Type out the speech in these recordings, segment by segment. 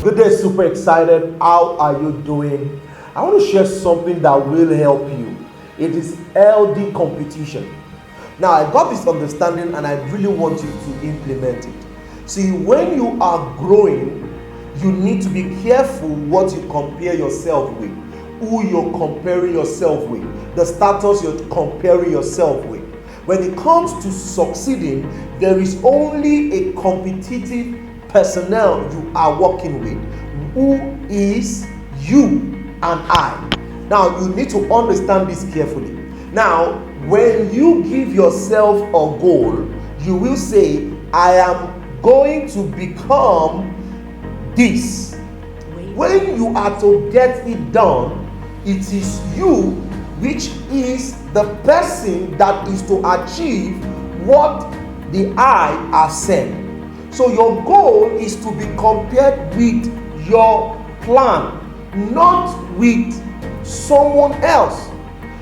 Good day, super excited. How are you doing? I want to share something that will help you. It is healthy competition. Now, I got this understanding and I really want you to implement it. See, when you are growing, you need to be careful what you compare yourself with, who you're comparing yourself with, the status you're comparing yourself with. When it comes to succeeding, there is only a competitive personnel you are working with, who is you and I. Now, you need to understand this carefully. Now, when you give yourself a goal, you will say, I am going to become this. When you are to get it done, it is you which is the person that is to achieve what the I has said. So your goal is to be compared with your plan, not with someone else.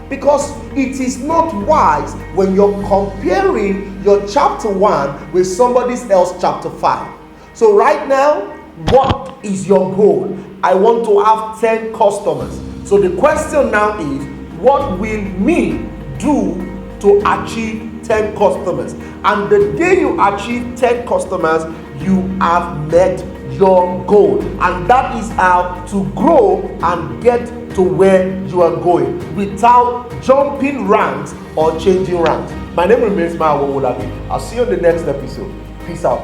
Because it is not wise when you're comparing your chapter 1 with somebody else chapter 5. So right now, what is your goal? I want to have 10 customers. So the question now is, what will me do to achieve 10 customers? And the day you achieve 10 customers, you have met your goal. And that is how to grow and get to where you are going without jumping ranks or changing ranks. My name remains Mayowa. I'll see you in the next episode. Peace out.